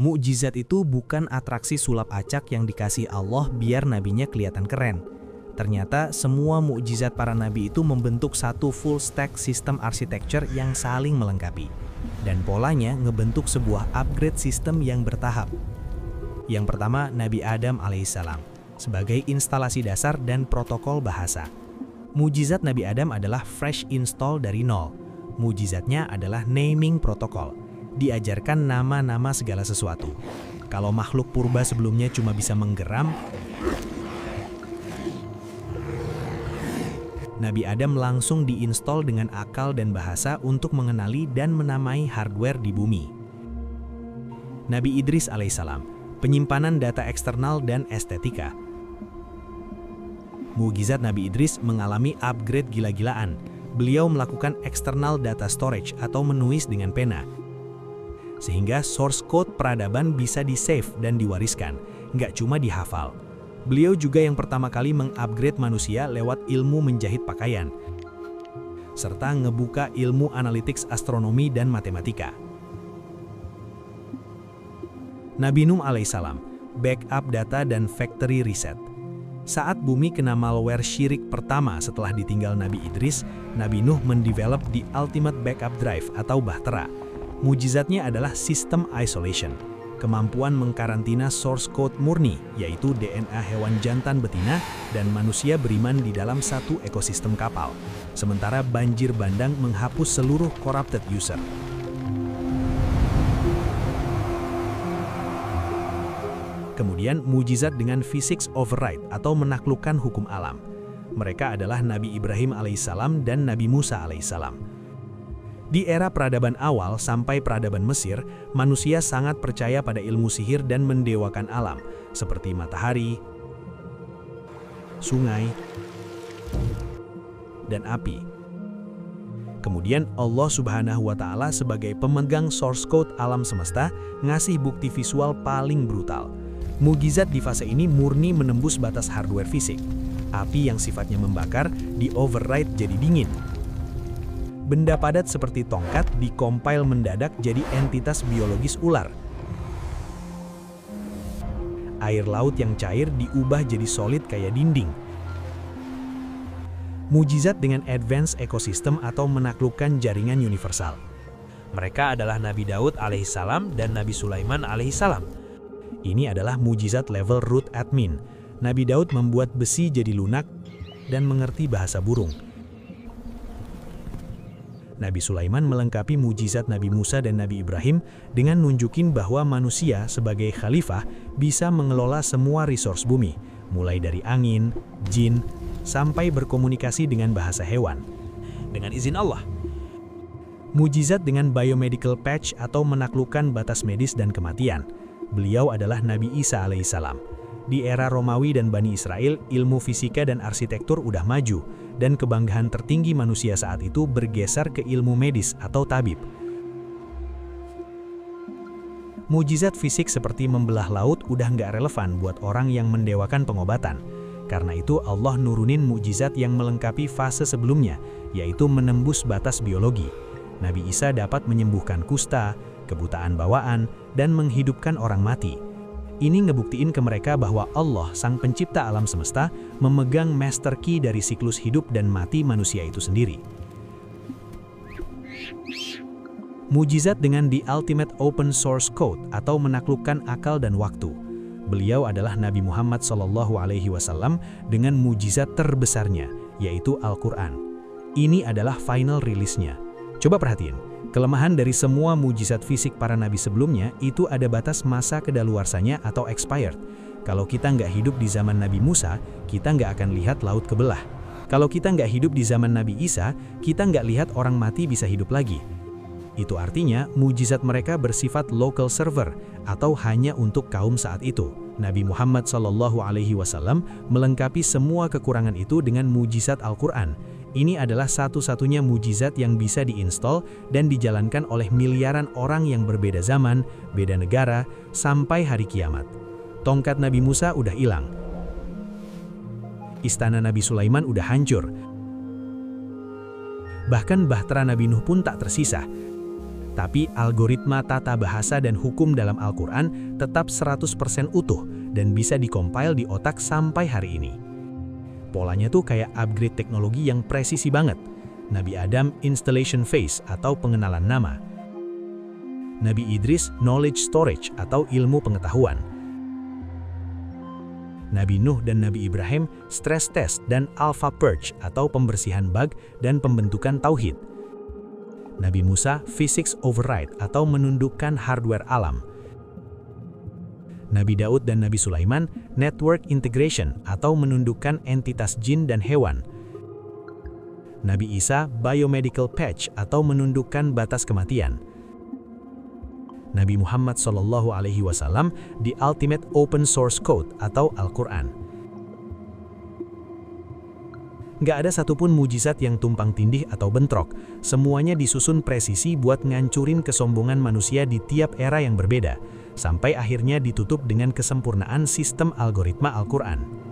Mukjizat itu bukan atraksi sulap acak yang dikasih Allah biar nabinya kelihatan keren. Ternyata semua mukjizat para nabi itu membentuk satu full stack sistem arsitektur yang saling melengkapi. Dan polanya ngebentuk sebuah upgrade sistem yang bertahap. Yang pertama, Nabi Adam alaihissalam sebagai instalasi dasar dan protokol bahasa. Mukjizat Nabi Adam adalah fresh install dari nol. Mukjizatnya adalah naming protokol. Diajarkan nama-nama segala sesuatu. Kalau makhluk purba sebelumnya cuma bisa menggeram, Nabi Adam langsung diinstal dengan akal dan bahasa untuk mengenali dan menamai hardware di bumi. Nabi Idris alaihissalam, penyimpanan data eksternal dan estetika. Mukjizat Nabi Idris mengalami upgrade gila-gilaan. Beliau melakukan external data storage atau menulis dengan pena. Sehingga source code peradaban bisa di-save dan diwariskan, nggak cuma dihafal. Beliau juga yang pertama kali mengupgrade manusia lewat ilmu menjahit pakaian, serta ngebuka ilmu analytics astronomi dan matematika. Nabi Nuh alaihissalam, backup data dan factory reset. Saat bumi kena malware syirik pertama setelah ditinggal Nabi Idris, Nabi Nuh mendevelop the ultimate backup drive atau bahtera. Mukjizatnya adalah sistem isolation, kemampuan mengkarantina source code murni, yaitu DNA hewan jantan betina dan manusia beriman di dalam satu ekosistem kapal. Sementara banjir bandang menghapus seluruh corrupted user. Kemudian mukjizat dengan physics override atau menaklukkan hukum alam. Mereka adalah Nabi Ibrahim alaihissalam dan Nabi Musa alaihissalam. Di era peradaban awal sampai peradaban Mesir, manusia sangat percaya pada ilmu sihir dan mendewakan alam, seperti matahari, sungai, dan api. Kemudian Allah Subhanahu wa Ta'ala sebagai pemegang source code alam semesta ngasih bukti visual paling brutal. Mukjizat di fase ini murni menembus batas hardware fisik. Api yang sifatnya membakar di-override jadi dingin. Benda padat seperti tongkat dikompil mendadak jadi entitas biologis ular. Air laut yang cair diubah jadi solid kayak dinding. Mukjizat dengan advance ekosistem atau menaklukkan jaringan universal. Mereka adalah Nabi Daud alaihissalam dan Nabi Sulaiman alaihissalam. Ini adalah mukjizat level root admin. Nabi Daud membuat besi jadi lunak dan mengerti bahasa burung. Nabi Sulaiman melengkapi mukjizat Nabi Musa dan Nabi Ibrahim dengan nunjukin bahwa manusia sebagai khalifah bisa mengelola semua resource bumi, mulai dari angin, jin, sampai berkomunikasi dengan bahasa hewan. Dengan izin Allah. Mukjizat dengan biomedical patch atau menaklukkan batas medis dan kematian. Beliau adalah Nabi Isa alaihissalam. Di era Romawi dan Bani Israel, ilmu fisika dan arsitektur udah maju, dan kebanggaan tertinggi manusia saat itu bergeser ke ilmu medis atau tabib. Mukjizat fisik seperti membelah laut udah nggak relevan buat orang yang mendewakan pengobatan. Karena itu Allah nurunin mukjizat yang melengkapi fase sebelumnya, yaitu menembus batas biologi. Nabi Isa dapat menyembuhkan kusta, kebutaan bawaan, dan menghidupkan orang mati. Ini ngebuktiin ke mereka bahwa Allah, sang pencipta alam semesta, memegang master key dari siklus hidup dan mati manusia itu sendiri. Mukjizat dengan the ultimate open source code atau menaklukkan akal dan waktu. Beliau adalah Nabi Muhammad SAW dengan mukjizat terbesarnya, yaitu Al-Quran. Ini adalah final release-nya. Coba perhatiin. Kelemahan dari semua mukjizat fisik para nabi sebelumnya itu ada batas masa kedaluarsanya atau expired. Kalau kita nggak hidup di zaman Nabi Musa, kita nggak akan lihat laut kebelah. Kalau kita nggak hidup di zaman Nabi Isa, kita nggak lihat orang mati bisa hidup lagi. Itu artinya mukjizat mereka bersifat local server atau hanya untuk kaum saat itu. Nabi Muhammad SAW melengkapi semua kekurangan itu dengan mukjizat Al-Quran. Ini adalah satu-satunya mukjizat yang bisa diinstal dan dijalankan oleh miliaran orang yang berbeda zaman, beda negara, sampai hari kiamat. Tongkat Nabi Musa udah hilang. Istana Nabi Sulaiman udah hancur. Bahkan bahtera Nabi Nuh pun tak tersisa. Tapi algoritma tata bahasa dan hukum dalam Al-Quran tetap 100% utuh dan bisa dikompil di otak sampai hari ini. Polanya tuh kayak upgrade teknologi yang presisi banget. Nabi Adam installation phase atau pengenalan nama. Nabi Idris knowledge storage atau ilmu pengetahuan. Nabi Nuh dan Nabi Ibrahim stress test dan alpha purge atau pembersihan bug dan pembentukan tauhid. Nabi Musa physics override atau menundukkan hardware alam. Nabi Daud dan Nabi Sulaiman network integration atau menundukkan entitas jin dan hewan. Nabi Isa biomedical patch atau menundukkan batas kematian. Nabi Muhammad SAW di Ultimate Open Source Code atau Al-Quran. Nggak ada satupun mujizat yang tumpang tindih atau bentrok. Semuanya disusun presisi buat ngancurin kesombongan manusia di tiap era yang berbeda, sampai akhirnya ditutup dengan kesempurnaan sistem algoritma Al-Quran.